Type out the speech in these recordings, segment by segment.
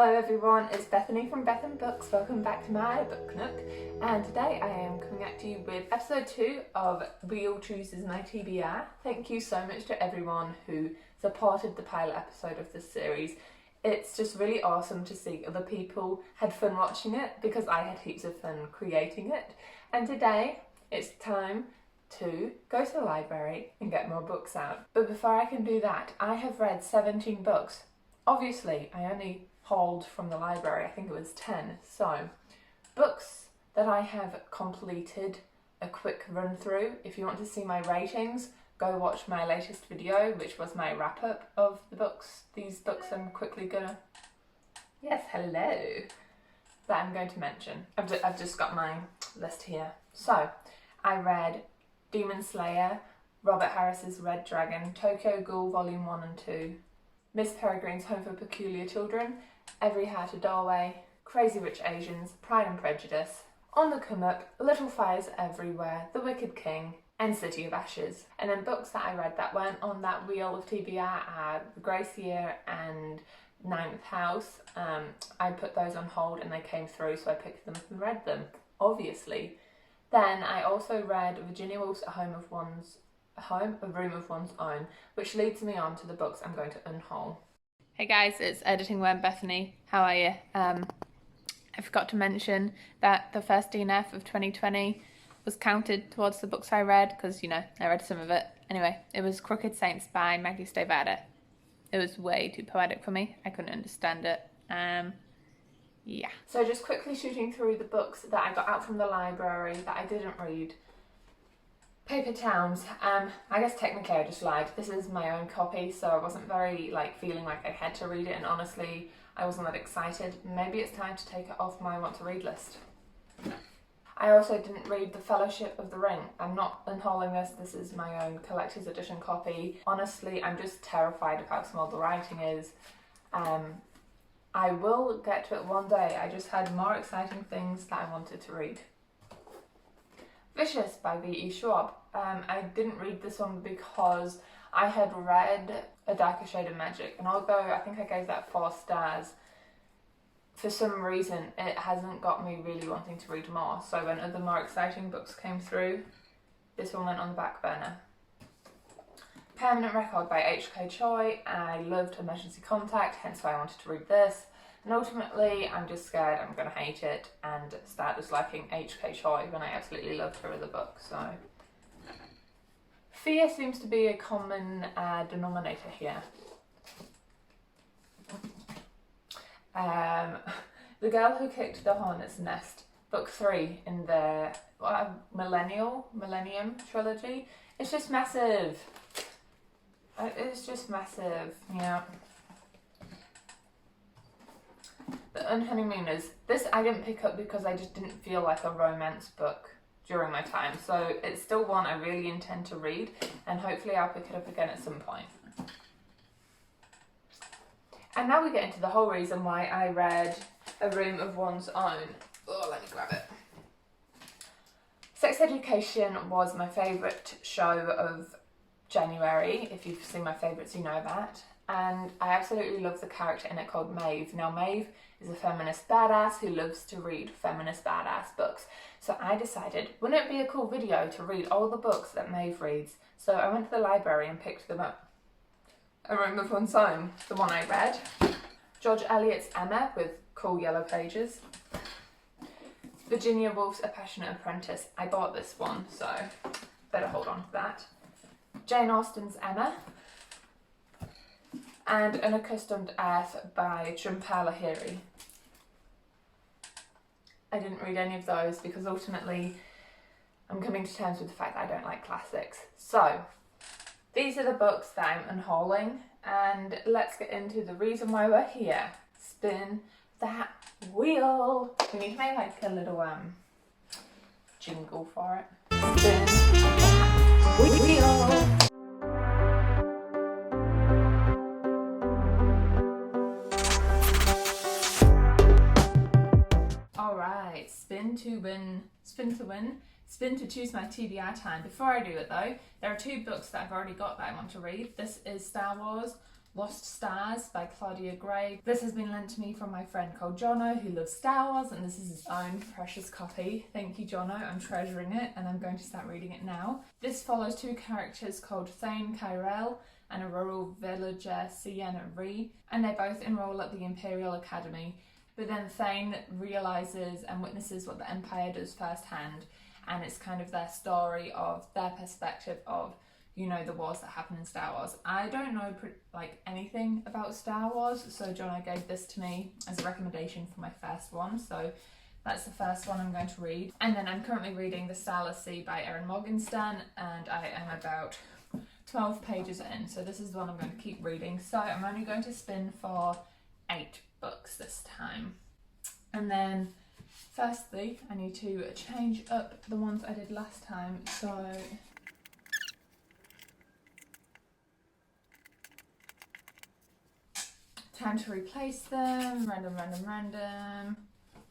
Hello everyone, it's Bethany from Beth and Books. Welcome back to my book nook, and today I am coming at you with episode 2 of Real Chooses My TBR. Thank you so much to everyone who supported the pilot episode of this series. It's just really awesome to see other people had fun watching it because I had heaps of fun creating it. And today it's time to go to the library and get more books out. But before I can do that, I have read 17 books. Obviously, I only hauled from the library, I think it was 10. So, books that I have completed a quick run through. If you want to see my ratings, go watch my latest video, which was my wrap up of the books. These books I'm quickly gonna... Yes, hello! That I'm going to mention. I've just got my list here. So, I read Demon Slayer, Robert Harris's Red Dragon, Tokyo Ghoul Volume 1 and 2, Miss Peregrine's Home for Peculiar Children, Every Heart a Doorway, Crazy Rich Asians, Pride and Prejudice, On the Come Up, Little Fires Everywhere, The Wicked King, and City of Ashes. And then books that I read that weren't on that wheel of TBR are The Grace Year and Ninth House. I put those on hold and they came through, so I picked them up and read them, obviously. Then I also read Virginia Woolf's A Room of One's Own, which leads me on to the books I'm going to unhaul. Hey guys, it's Editing Worm Bethany. How are you? I forgot to mention that the first DNF of 2020 was counted towards the books I read, because, you know, I read some of it. Anyway, it was Crooked Saints by Maggie Stayvada. It was way too poetic for me. I couldn't understand it. Yeah. So just quickly shooting through the books that I got out from the library that I didn't read. Paper Towns. I guess technically I just lied. This is my own copy, so I wasn't very feeling like I had to read it, and honestly I wasn't that excited. Maybe it's time to take it off my want to read list. I also didn't read The Fellowship of the Ring. I'm not unhauling this. This is my own collector's edition copy. Honestly, I'm just terrified of how small the writing is. I will get to it one day. I just had more exciting things that I wanted to read. Vicious by V.E. Schwab. I didn't read this one because I had read A Darker Shade of Magic, and although I think I gave that 4 stars, for some reason it hasn't got me really wanting to read more. So when other more exciting books came through, this one went on the back burner. Permanent Record by H.K. Choi. I loved Emergency Contact, hence why I wanted to read this. And ultimately, I'm just scared I'm going to hate it and start disliking H.K. Choi when I absolutely loved her other books. So, fear seems to be a common denominator here. The Girl Who Kicked the Hornet's Nest, book 3 in the Millennium trilogy. It's just massive. It's just massive, yeah. The Unhoneymooners. This I didn't pick up because I just didn't feel like a romance book during my time. So it's still one I really intend to read, and hopefully I'll pick it up again at some point. And now we get into the whole reason why I read A Room of One's Own. Oh, let me grab it. Sex Education was my favourite show of January. If you've seen my favourites, you know that. And I absolutely love the character in it called Maeve. Now, Maeve is a feminist badass who loves to read feminist badass books. So I decided, wouldn't it be a cool video to read all the books that Maeve reads? So I went to the library and picked them up. A Room of One's Own, the one I read. George Eliot's Emma with cool yellow pages. Virginia Woolf's A Passionate Apprentice. I bought this one, so better hold on to that. Jane Austen's Emma. And Unaccustomed Earth by Jhumpa Lahiri. I didn't read any of those because ultimately I'm coming to terms with the fact that I don't like classics. So, these are the books that I'm unhauling, and let's get into the reason why we're here. Spin that wheel. We need to make like a little jingle for it. Spin that wheel. Alright, spin to win, spin to choose my TBR time. Before I do it though, there are 2 books that I've already got that I want to read. This is Star Wars Lost Stars by Claudia Gray. This has been lent to me from my friend called Jono, who loves Star Wars, and this is his own precious copy. Thank you, Jono. I'm treasuring it, and I'm going to start reading it now. This follows two characters called Thane Kyrell and a rural villager, Sienna Ree, and they both enroll at the Imperial Academy. But then Thane realises and witnesses what the Empire does firsthand, and it's kind of their story of their perspective of, you know, the wars that happen in Star Wars. I don't know like anything about Star Wars, so Jono gave this to me as a recommendation for my first one, so that's the first one I'm going to read. And then I'm currently reading The Starless Sea by Erin Morgenstern, and I am about 12 pages in, so this is the one I'm going to keep reading. So I'm only going to spin for 8 books this time. And then firstly, I need to change up the ones I did last time, so time to replace them. Random.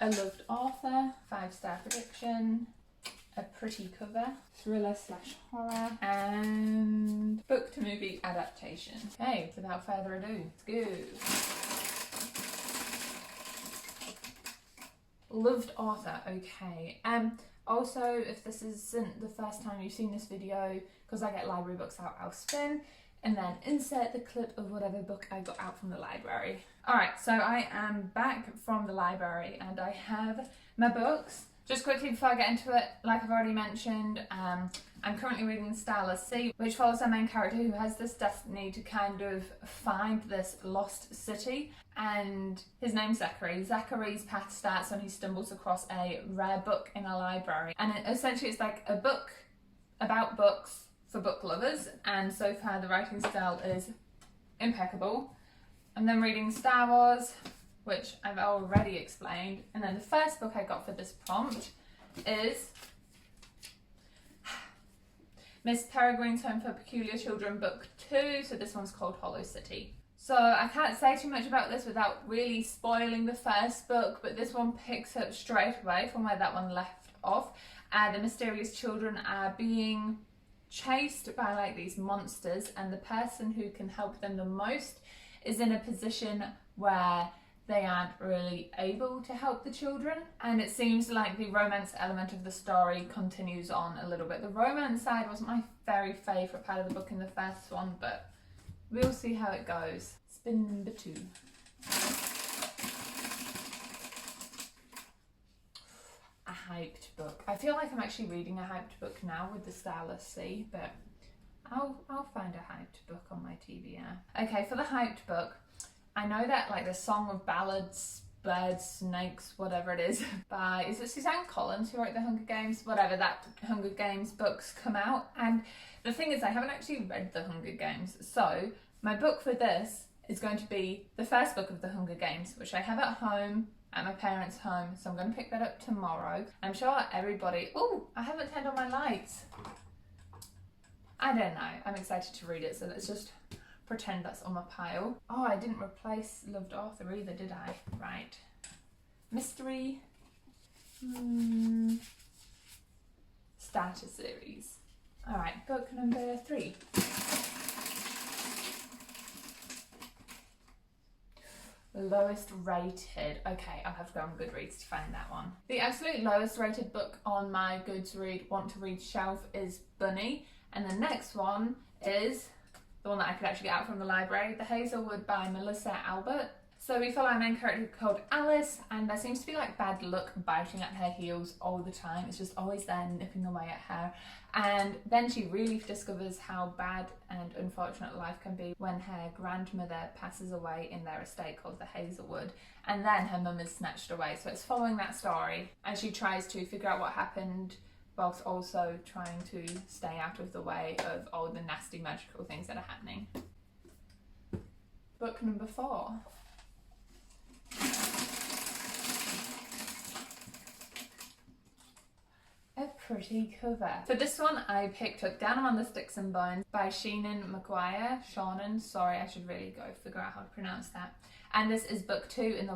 A loved author, 5-star prediction, a pretty cover, thriller/horror, and book to movie adaptation. Okay, without further ado, let's go. Loved author, okay. Also, if this isn't the first time you've seen this video, because I get library books out, I'll spin and then insert the clip of whatever book I got out from the library. Alright, so I am back from the library and I have my books. Just quickly before I get into it, like I've already mentioned, I'm currently reading Starless Sea, which follows our main character who has this destiny to kind of find this lost city, and his name's Zachary. Zachary's path starts when he stumbles across a rare book in a library, and essentially it's like a book about books for book lovers, and so far the writing style is impeccable. I'm then reading Star Wars, which I've already explained, and then the first book I got for this prompt is Miss Peregrine's Home for Peculiar Children, Book 2, so this one's called Hollow City. So I can't say too much about this without really spoiling the first book, but this one picks up straight away from where that one left off. The mysterious children are being chased by like these monsters, and the person who can help them the most is in a position where they aren't really able to help the children, and it seems like the romance element of the story continues on a little bit. The romance side wasn't my very favourite part of the book in the first one, but we'll see how it goes. Spin number 2. A hyped book. I feel like I'm actually reading a hyped book now with The Starless Sea, but I'll find a hyped book on my TBR. Okay, for the hyped book, I know that like the Song of Ballads, Birds, Snakes, whatever it is, is it Suzanne Collins who wrote the Hunger Games? Whatever, that Hunger Games books come out. And the thing is, I haven't actually read the Hunger Games. So my book for this is going to be the first book of the Hunger Games, which I have at home, at my parents' home. So I'm going to pick that up tomorrow. I'm sure everybody, I haven't turned on my lights. I don't know, I'm excited to read it, so let's just pretend that's on my pile. Oh, I didn't replace loved author either, did I? Right. Mystery. Starter series. Alright, book number 3. Lowest rated. Okay, I'll have to go on Goodreads to find that one. The absolute lowest rated book on my want to read shelf is Bunny, and the next one is the one that I could actually get out from the library, The Hazelwood by Melissa Albert. So we follow our main character called Alice, and there seems to be like bad luck biting at her heels all the time. It's just always there nipping away at her. And then she really discovers how bad and unfortunate life can be when her grandmother passes away in their estate called the Hazelwood, and then her mum is snatched away. So it's following that story, and she tries to figure out what happened whilst also trying to stay out of the way of all the nasty magical things that are happening. Book number 4. A pretty cover. For this one, I picked up Down Among the Sticks and Bones by Shannon Maguire. Sorry, I should really go figure out how to pronounce that. And this is book 2 in the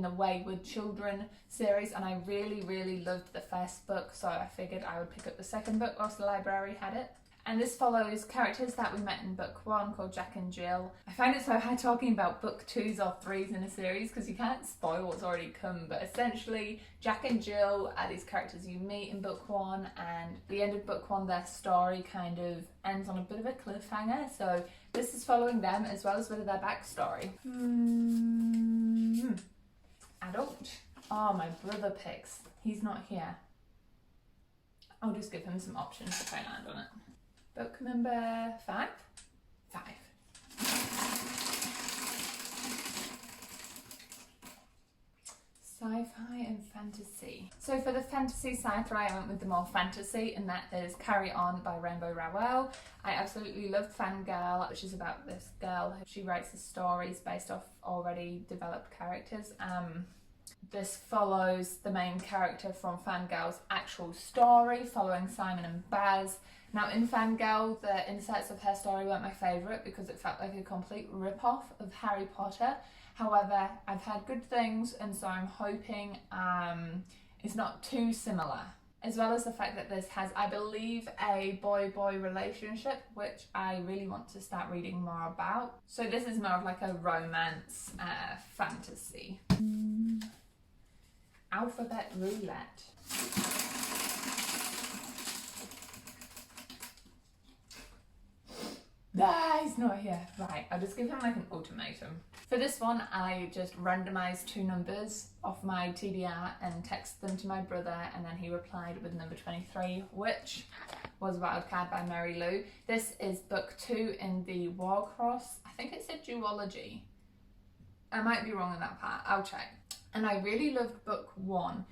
Wayward Children series, and I really loved the first book, so I figured I would pick up the second book whilst the library had it. And this follows characters that we met in book 1 called Jack and Jill. I find it so hard talking about book 2s or 3s in a series because you can't spoil what's already come, but essentially Jack and Jill are these characters you meet in book 1, and at the end of book 1 their story kind of ends on a bit of a cliffhanger, so this is following them as well as a bit of their backstory. Adult. Oh, my brother picks. He's not here. I'll just give him some options if I land on it. Book number 5? 5. Sci-fi and fantasy. So for the fantasy sci-fi, I went with the more fantasy, and that is Carry On by Rainbow Rowell. I absolutely loved Fangirl, which is about this girl. She writes the stories based off already developed characters. This follows the main character from Fangirl's actual story, following Simon and Baz. Now in Fangirl, the insights of her story weren't my favourite because it felt like a complete rip-off of Harry Potter. However, I've had good things, and so I'm hoping it's not too similar. As well as the fact that this has, I believe, a boy-boy relationship, which I really want to start reading more about. So this is more of like a romance fantasy. Alphabet Roulette. He's not here. Right, I'll just give him like an ultimatum. For this one, I just randomised 2 numbers off my TBR and texted them to my brother, and then he replied with number 23, which was Wildcard by Mary Lou. This is book 2 in the Warcross. I think it's a duology. I might be wrong in that part. I'll check. And I really loved book 1,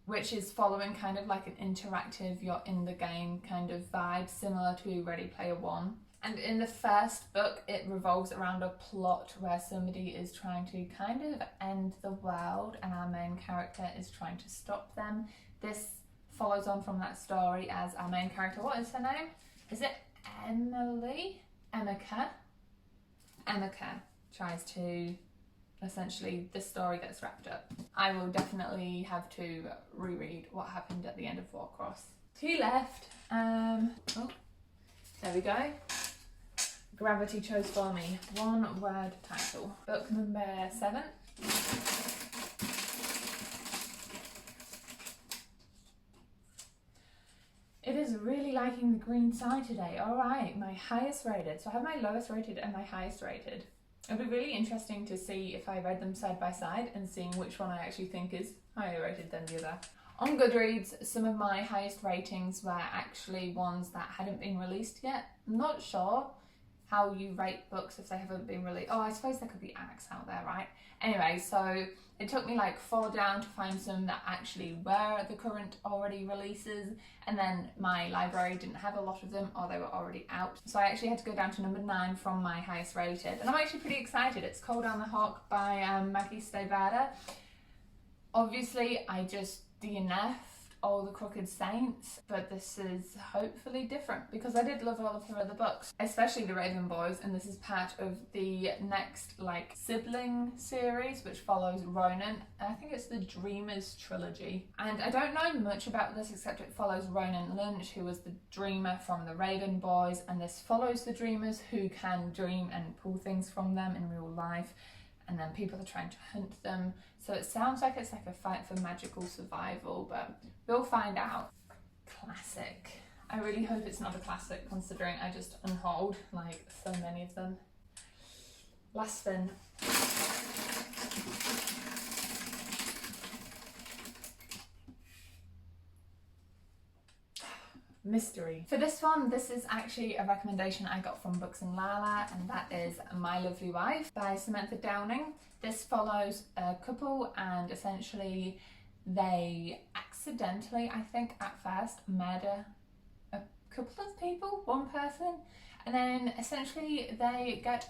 which is following kind of like an interactive, you're in the game kind of vibe, similar to Ready Player One. And in the first book, it revolves around a plot where somebody is trying to kind of end the world, and our main character is trying to stop them. This follows on from that story as our main character, what is her name? Is it Emily? Emeka tries to, essentially, the story gets wrapped up. I will definitely have to reread what happened at the end of Warcross. 2 left. Oh, there we go. Gravity chose for me. 1 word title. Book number 7. It is really liking the green side today. Alright, my highest rated. So I have my lowest rated and my highest rated. It'll be really interesting to see if I read them side by side and seeing which one I actually think is higher rated than the other. On Goodreads, some of my highest ratings were actually ones that hadn't been released yet. I'm not sure how you rate books if they haven't been released. Oh, I suppose there could be acts out there, right? Anyway, so it took me like 4 down to find some that actually were the current already releases, and then my library didn't have a lot of them, or they were already out. So I actually had to go down to number 9 from my highest rated, and I'm actually pretty excited. It's Call Down the Hawk by Maggie Stevada. Obviously, I just DNF'd all the Crooked Saints, but this is hopefully different because I did love all of her other books, especially The Raven Boys, and this is part of the next like sibling series which follows Ronan. I think it's the Dreamers trilogy, and I don't know much about this except it follows Ronan Lynch, who was the dreamer from The Raven Boys, and this follows the dreamers who can dream and pull things from them in real life, and then people are trying to hunt them. So it sounds like it's like a fight for magical survival, but we'll find out. Classic. I really hope it's not a classic, considering I just unhauled like so many of them. Last spin. Mystery. For this one, this is actually a recommendation I got from Books and Lala, and that is My Lovely Wife by Samantha Downing. This follows a couple, and essentially they accidentally, I think at first, murder a couple of people, one person, and then essentially they get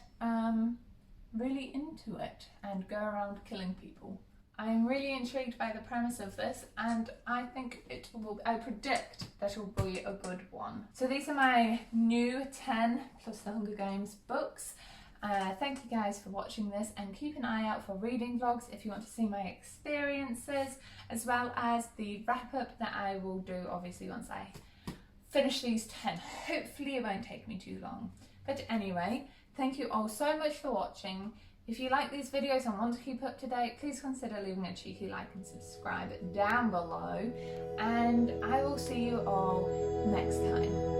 really into it and go around killing people. I'm really intrigued by the premise of this, and I predict that it will be a good one. So these are my new 10 plus the Hunger Games books. Thank you guys for watching this, and keep an eye out for reading vlogs if you want to see my experiences, as well as the wrap up that I will do obviously once I finish these 10. Hopefully it won't take me too long. But anyway, thank you all so much for watching. If you like these videos and want to keep up to date, please consider leaving a cheeky like and subscribe down below. And I will see you all next time.